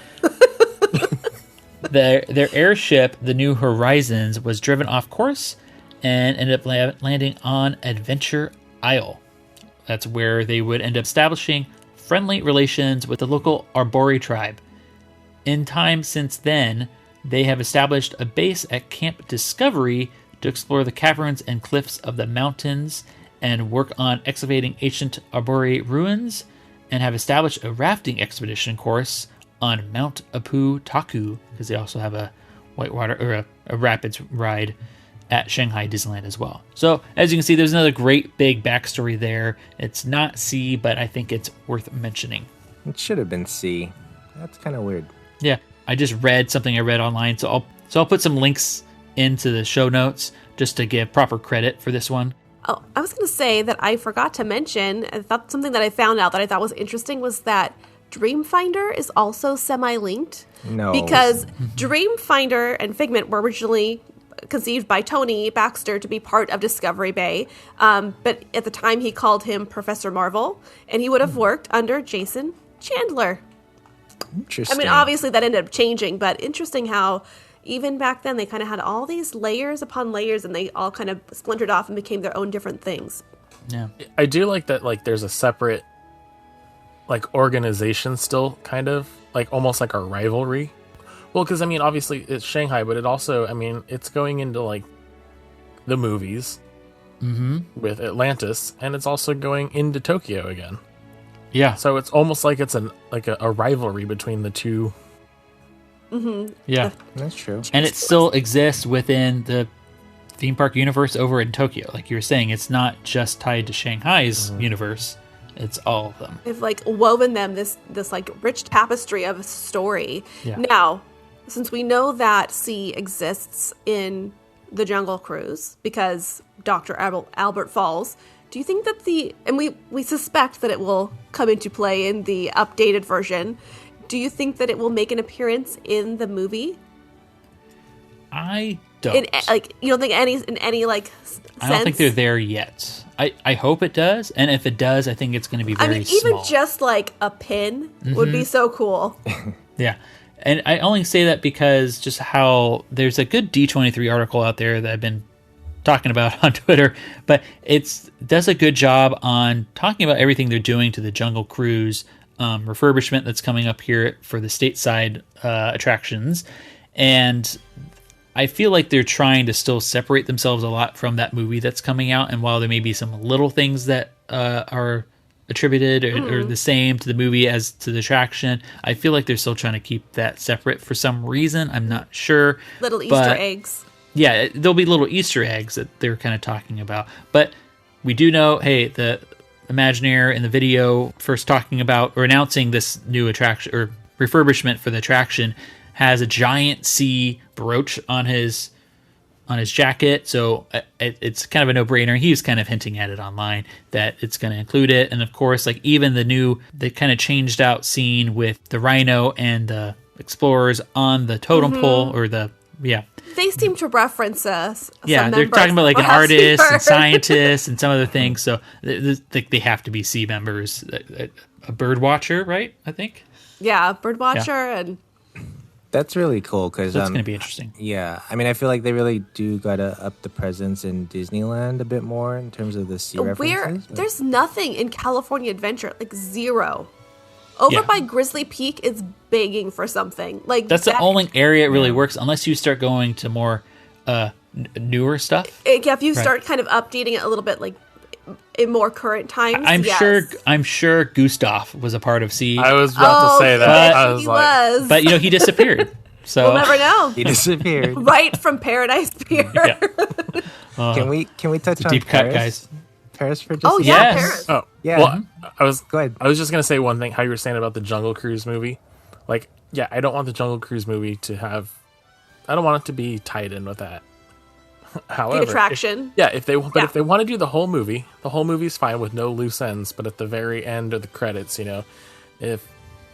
their airship, the New Horizons, was driven off course and ended up landing on Adventure Isle. That's where they would end up establishing friendly relations with the local Arbori tribe. In time since then, they have established a base at Camp Discovery to explore the caverns and cliffs of the mountains and work on excavating ancient Arbori ruins, and have established a rafting expedition course on Mount Apu Taku, because they also have a whitewater or a rapids ride at Shanghai Disneyland as well. So as you can see, there's another great big backstory there. It's not C, but I think it's worth mentioning. It should have been C. That's kind of weird. Yeah, I just read something I read online, so I'll put some links into the show notes just to give proper credit for this one. Oh, I was going to say that I forgot to mention, I thought something that I found out that I thought was interesting was that Dreamfinder is also semi-linked. No. Because Dreamfinder and Figment were originally conceived by Tony Baxter to be part of Discovery Bay. But at the time, he called him Professor Marvel, and he would have worked under Jason Chandler. Interesting. I mean, obviously that ended up changing, but interesting how even back then they kind of had all these layers upon layers, and they all kind of splintered off and became their own different things. Yeah, I do like that. Like, there's a separate, like, organization still, kind of like almost like a rivalry. Well, because I mean, obviously it's Shanghai, but it also, I mean, it's going into like the movies with Atlantis, and it's also going into Tokyo again. yeah, So it's almost like it's a rivalry between the two. yeah. That's true. And it still exists within the theme park universe over in Tokyo. Like you were saying, it's not just tied to Shanghai's universe. It's all of them. They've like woven them this like rich tapestry of a story. Yeah. Now, since we know that C exists in the Jungle Cruise because Dr. Albert falls, do you think that and we suspect that it will come into play in the updated version. Do you think that it will make an appearance in the movie? I don't. You don't think in any like sense? I don't think they're there yet. I hope it does, and if it does, I think it's going to be very small. Even just like a pin would be so cool. Yeah. And I only say that because just how there's a good D23 article out there that I've been talking about on Twitter, but it does a good job on talking about everything they're doing to the Jungle Cruise refurbishment that's coming up here for the stateside attractions. And I feel like they're trying to still separate themselves a lot from that movie that's coming out. And while there may be some little things that are attributed or the same to the movie as to the attraction, I feel like they're still trying to keep that separate for some reason. I'm not sure. Little Easter eggs. Yeah, there'll be little Easter eggs that they're kind of talking about. But we do know, hey, the Imagineer in the video first talking about or announcing this new attraction or refurbishment for the attraction has a giant C brooch on his jacket, so it's kind of a no-brainer. He was kind of hinting at it online that it's going to include it, and of course, like even the kind of changed out scene with the rhino and the explorers on the totem pole or They seem to reference us. Yeah, they're talking about like an artist and scientist and some other things. So they have to be C members. A bird watcher, right? I think. Yeah, bird watcher and. That's really cool because that's going to be interesting. Yeah, I mean, I feel like they really do gotta up the presence in Disneyland a bit more in terms of the sea references. There's nothing in California Adventure, like zero. Over by Grizzly Peak is begging for something. Like that's the only area it really works, unless you start going to more newer stuff. Yeah, if you start kind of updating it a little bit, like in more current times. I'm sure Gustav was a part of C. I was about to say that. He was. But he disappeared. So we'll never know. He disappeared right from Paradise Pier. Yeah. Can we touch on deep Paris? cut, guys? Paris for just a yes. Paris. Oh yeah. Well, Go ahead. I was just gonna say one thing. How you were saying about the Jungle Cruise movie, like, yeah, I don't want the Jungle Cruise movie to have. I don't want it to be tied in with that. However, attraction. if they want to do the whole movie's fine with no loose ends. But at the very end of the credits, if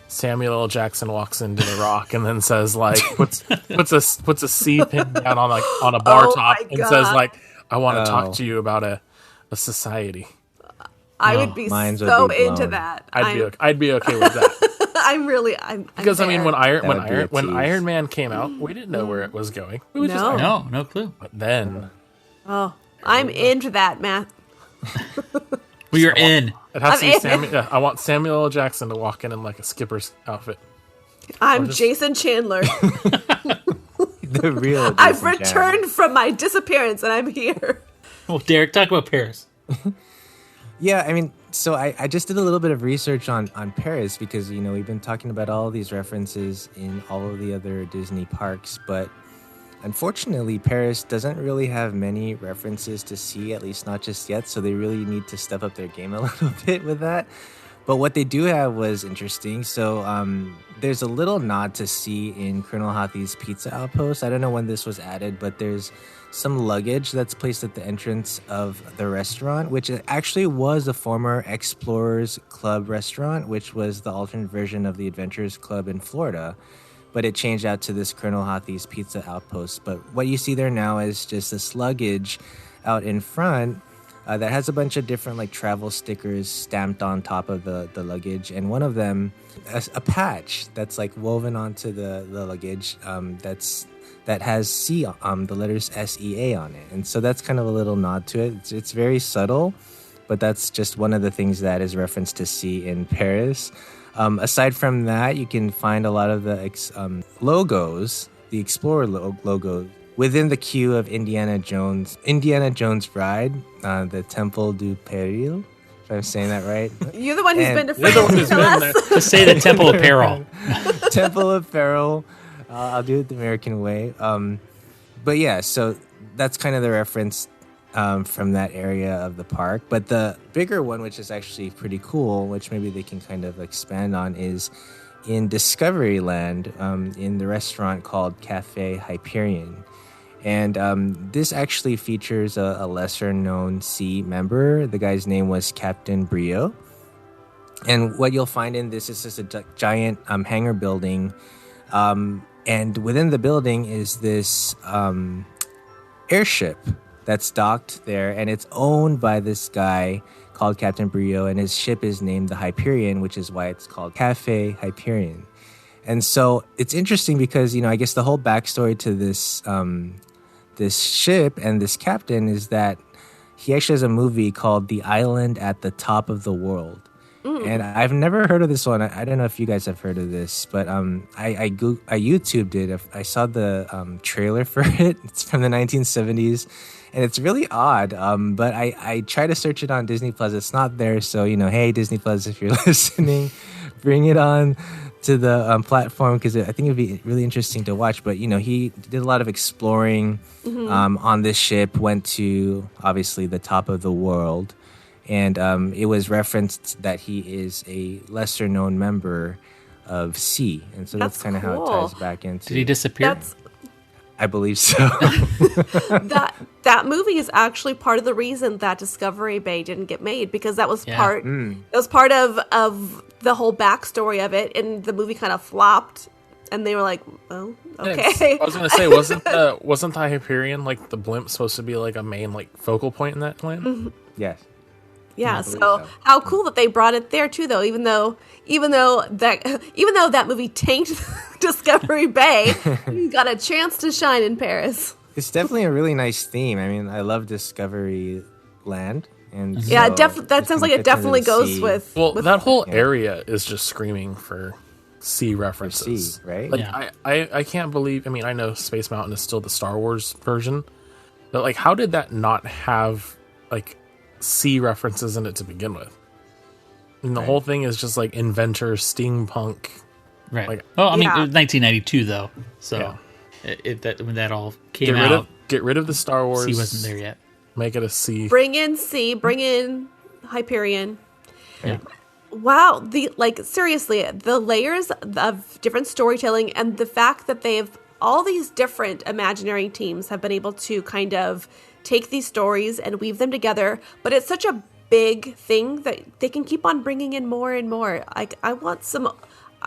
Samuel L. Jackson walks into the Rock and then says like puts a C pin down on a bar top and says like, I want to talk to you about a society. I would be so into that. I'd be okay with that. I'm because there. I mean when Iron Man came out, we didn't know where it was going. We was just no clue. But then, I'm into that, Matt. We are in. It has to be I want Samuel L. Jackson to walk in like a skipper's outfit. I'm Jason Chandler. The real. I've returned from my disappearance and I'm here. Well, Derek, talk about Paris. Yeah, I mean, so I just did a little bit of research on Paris because, we've been talking about all these references in all of the other Disney parks, but unfortunately, Paris doesn't really have many references to see, at least not just yet, so they really need to step up their game a little bit with that. But what they do have was interesting. So there's a little nod to see in Colonel Hothy's Pizza Outpost. I don't know when this was added, but there's some luggage that's placed at the entrance of the restaurant, which actually was a former Explorers Club restaurant, which was the alternate version of the Adventurers Club in Florida. But it changed out to this Colonel Hothy's Pizza Outpost. But what you see there now is just this luggage out in front that has a bunch of different like travel stickers stamped on top of the luggage. And one of them, a patch that's like woven onto the luggage that has C, the letters S.E.A. on it. And so that's kind of a little nod to it. It's very subtle, but that's just one of the things that is referenced to C in Paris. Aside from that, you can find a lot of the logos, the Explorer logo, within the queue of Indiana Jones' Ride, the Temple du Peril, if I'm saying that right. You're the one who's been to France. You're the one who's been there. Just say the Temple of Peril. Temple of Peril. I'll do it the American way. But yeah, so that's kind of the reference from that area of the park. But the bigger one, which is actually pretty cool, which maybe they can kind of expand on, is in Discoveryland, in the restaurant called Cafe Hyperion. And this actually features a lesser-known C member. The guy's name was Captain Brio. And what you'll find in this is just a giant hangar building. And within the building is this airship that's docked there, and it's owned by this guy called Captain Brio, and his ship is named the Hyperion, which is why it's called Cafe Hyperion. And so it's interesting because, I guess the whole backstory to this this ship and this captain is that he actually has a movie called The Island at the Top of the World. And I've never heard of this one. I don't know if you guys have heard of this, but I YouTubed it. I saw the trailer for it. It's from the 1970s, and it's really odd. But I tried to search it on Disney Plus. It's not there. So, hey, Disney Plus, if you're listening, bring it on to the platform, because I think it'd be really interesting to watch. But, he did a lot of exploring on this ship, went to, obviously, the top of the world. And it was referenced that he is a lesser-known member of C. And so that's kind of how it ties back into... Did he disappear? I believe so. that movie is actually part of the reason that Discovery Bay didn't get made, because that was part of the whole backstory of it, and the movie kind of flopped. And they were like, "Oh, okay." I was gonna say, wasn't the Hyperion, like the blimp, supposed to be like a main like focal point in that plan? Mm-hmm. Yes. Yeah, so how cool that they brought it there too, though. Even though that movie tanked Discovery Bay, you got a chance to shine in Paris. It's definitely a really nice theme. I mean, I love Discovery Land, and yeah, that sounds like it definitely goes with. Well, that whole area is just screaming for sea references, sea, right? Like, I can't believe. I mean, I know Space Mountain is still the Star Wars version, but like, how did that not have like sea references in it to begin with? And the whole thing is just like inventor steampunk, right? Like, well, I mean, it was 1992 though, so when that all came out, get rid of the Star Wars. Sea wasn't there yet. Make it a sea. Bring in sea. Bring in Hyperion. Yeah. Wow, seriously, the layers of different storytelling and the fact that they've all these different Imagineering teams have been able to kind of take these stories and weave them together, but it's such a big thing that they can keep on bringing in more and more. Like, I want some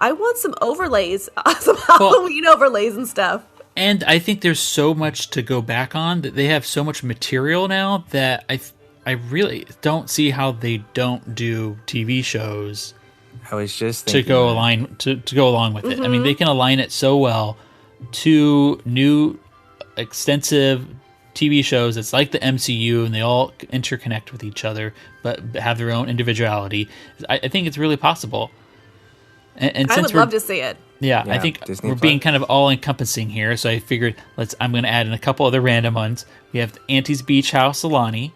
overlays, some Halloween overlays and stuff. And I think there's so much to go back on, that they have so much material now that I really don't see how they don't do TV shows. I was just to thinking go along with it. I mean, they can align it so well to new extensive TV shows. It's like the MCU, and they all interconnect with each other, but have their own individuality. I think it's really possible. And I since would love to see it. Yeah, I think Disney we're being kind of all-encompassing here, so I figured I'm going to add in a couple other random ones. We have Auntie's Beach House, Alani,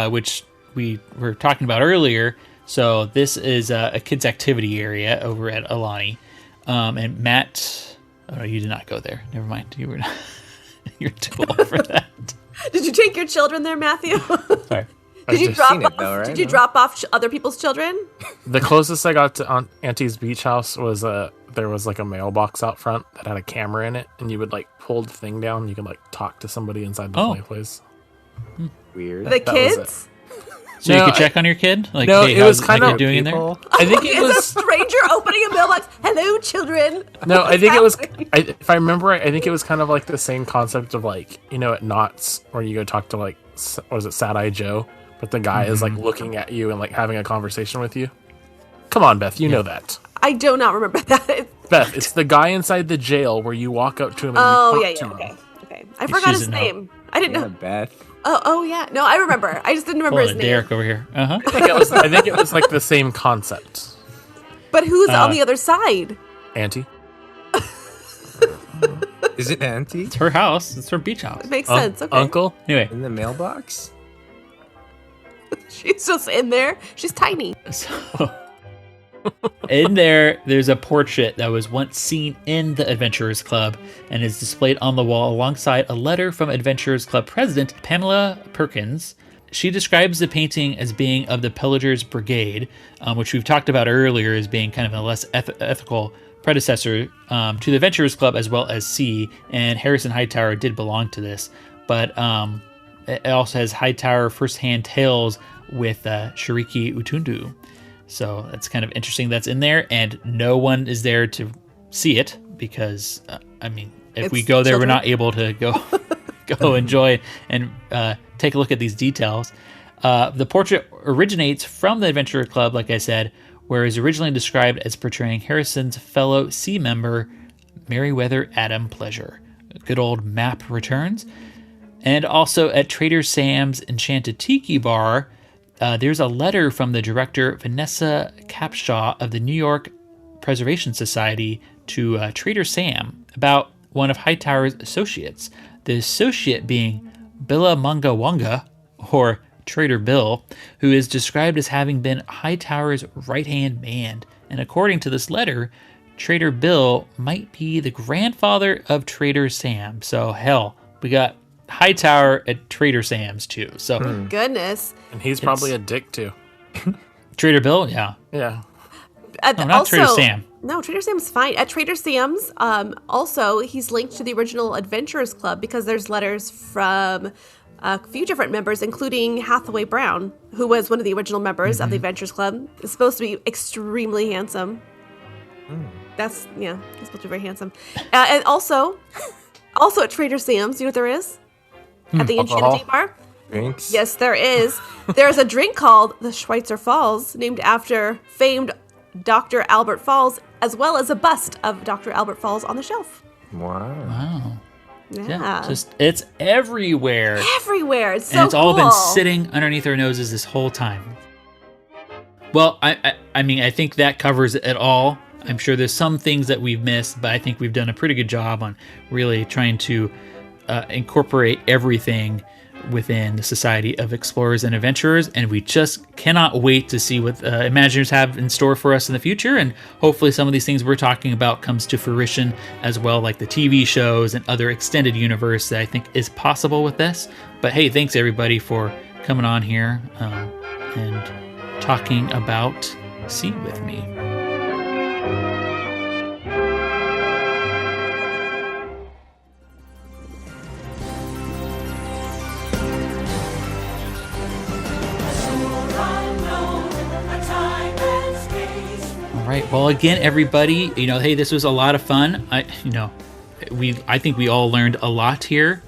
which we were talking about earlier. So this is a kids' activity area over at Alani. And Matt... Oh, no, you did not go there. Never mind. You were not, you're too old for that. Did you take your children there, Matthew? Sorry. Did you drop off other people's children? The closest I got to Auntie's Beach House was there was like a mailbox out front that had a camera in it, and you would like pull the thing down, and you could like talk to somebody inside the play place. Weird. The kids? So you could check on your kid? Like, no, hey, it was kind of doing in there? I think it Is a was stranger opening a mailbox? Hello, children. no. I think it was. If I remember right, I think it was kind of like the same concept of like, you know, at Knott's where you go talk to like, was it Sad Eye Joe? But the guy is like looking at you and like having a conversation with you. Come on, Beth, you know that. I do not remember that. Beth, it's the guy inside the jail where you walk up to him and you talk to him. Okay. I forgot his name. I didn't know. Beth. Oh, yeah. No, I remember. I just didn't remember his name. Derek over here. Uh-huh. I think it was like the same concept. But who's on the other side? Auntie? Is it Auntie? It's her house. It's her beach house. It makes sense. Okay. Uncle? Anyway. In the mailbox? She's just in there. She's tiny. So, in there's a portrait that was once seen in the Adventurers Club and is displayed on the wall alongside a letter from Adventurers Club president Pamela Perkins. She describes the painting as being of the Pillagers Brigade, which we've talked about earlier as being kind of a less ethical predecessor to the Adventurers Club, as well as S.E.A. And Harrison Hightower did belong to this, but it also has Hightower first-hand tales with Shiriki Utundu. So that's kind of interesting that's in there, and no one is there to see it because, if we go there, we're not able to go enjoy and take a look at these details. The portrait originates from the Adventurer Club, like I said, where it was originally described as portraying Harrison's fellow S.E.A. member, Meriwether Adam Pleasure. A good old map returns. And also at Trader Sam's Enchanted Tiki Bar, there's a letter from the director Vanessa Capshaw of the New York Preservation Society to Trader Sam about one of Hightower's associates. The associate being Billa Munga Wunga, or Trader Bill, who is described as having been Hightower's right-hand man. And according to this letter, Trader Bill might be the grandfather of Trader Sam. So hell, we got Hightower at Trader Sam's too. So goodness. And he's probably a dick too. Trader Bill, yeah. Yeah. No, not Trader Sam. No, Trader Sam's fine. At Trader Sam's, also, he's linked to the original Adventurers Club because there's letters from a few different members, including Hathaway Brown, who was one of the original members of the Adventurers Club. Is supposed to be extremely handsome. He's supposed to be very handsome. And also at Trader Sam's, you know what there is? At the Enchanted Tea Bar? Drinks? Yes, there is. There's a drink called the Schweitzer Falls, named after famed Dr. Albert Falls, as well as a bust of Dr. Albert Falls on the shelf. Wow. Yeah. It's everywhere. Everywhere. It's so and it's all been cool. sitting underneath our noses this whole time. Well, I think that covers it all. I'm sure there's some things that we've missed, but I think we've done a pretty good job on really trying to incorporate everything within the Society of Explorers and Adventurers, and we just cannot wait to see what Imagineers have in store for us in the future, and hopefully some of these things we're talking about comes to fruition as well, like the TV shows and other extended universe that I think is possible with this. But hey, thanks everybody for coming on here and talking about S.E.A. with me. Well, again, everybody, hey, this was a lot of fun. I think we all learned a lot here,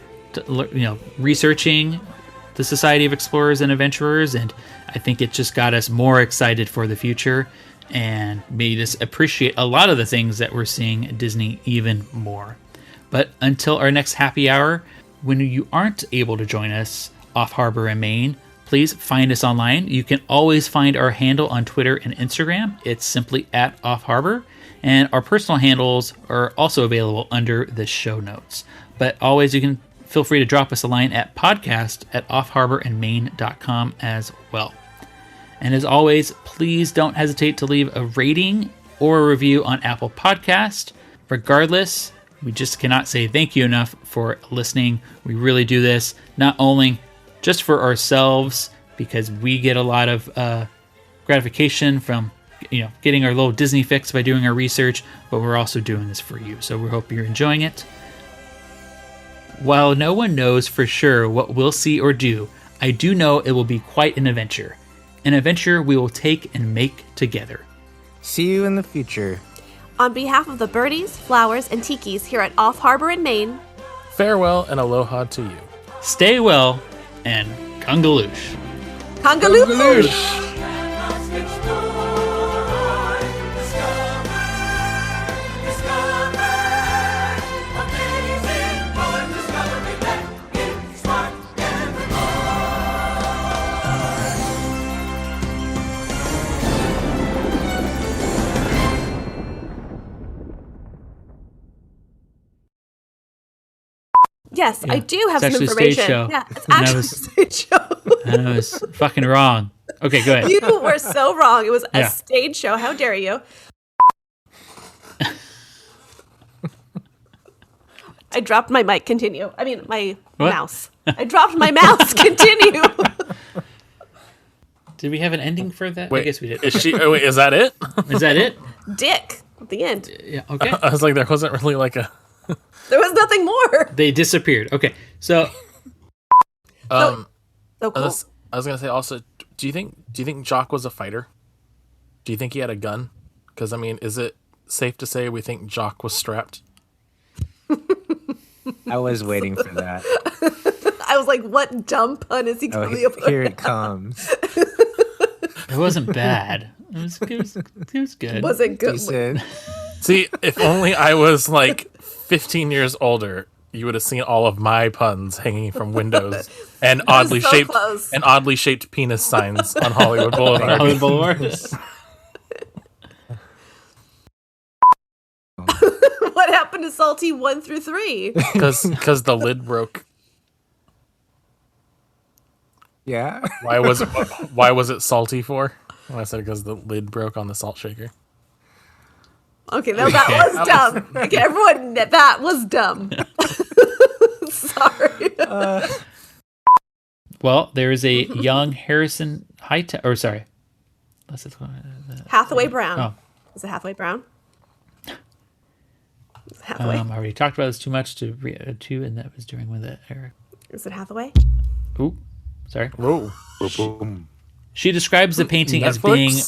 researching the Society of Explorers and Adventurers, and I think it just got us more excited for the future and made us appreciate a lot of the things that we're seeing at Disney even more. But until our next happy hour, when you aren't able to join us off Harbor in Maine, please find us online. You can always find our handle on Twitter and Instagram. It's simply @OffHarbor. And our personal handles are also available under the show notes. But always, you can feel free to drop us a line at podcast@offharborandmaine.com as well. And as always, please don't hesitate to leave a rating or a review on Apple Podcast. Regardless, we just cannot say thank you enough for listening. We really do this not only just for ourselves, because we get a lot of gratification from getting our little Disney fix by doing our research, but we're also doing this for you. So we hope you're enjoying it. While no one knows for sure what we'll see or do, I do know it will be quite an adventure we will take and make together. See you in the future. On behalf of the birdies, flowers, and tikis here at Off Harbor in Maine, Farewell and aloha to you. Stay well and Congaloosh. Congaloosh! Yes, I do have some actually a information. stage show. Yeah, it's actually a stage show. I was fucking wrong. Okay, go ahead. You were so wrong. It was a Yeah. stage show. How dare you? I dropped my mic. Continue. I mean, my mouse. I dropped my mouse. Continue. Did we have an ending for that? Wait, I guess we did. Is that it? Is that it? Dick. At the end. Yeah, okay. I was like, there wasn't really like a... There was nothing more. They disappeared. Okay, so... So cool. I was gonna say also, do you think Jock was a fighter? Do you think he had a gun? Because I mean, is it safe to say we think Jock was strapped? I was waiting for that. I was like, what dumb pun is he coming up with? Here it comes. It wasn't bad. It was good. Was it good? Decent. See, if only I was like 15 years older, you would have seen all of my puns hanging from windows and oddly so shaped close. penis signs on Hollywood Boulevard. Hollywood Boulevard. What happened to Salty 1 through 3? Because the lid broke. Yeah. Why was it salty for? Well, I said because the lid broke on the salt shaker. Okay, that was dumb. Okay, everyone, that was dumb. Sorry. Well, there is a young Harrison Hightower. Or sorry, Hathaway Brown. Oh. Is it Hathaway Brown? Is it Hathaway? I already talked about this too much to and that was during with it. Eric. Is it Hathaway? Ooh, sorry. Whoa. She describes the painting as Netflix? being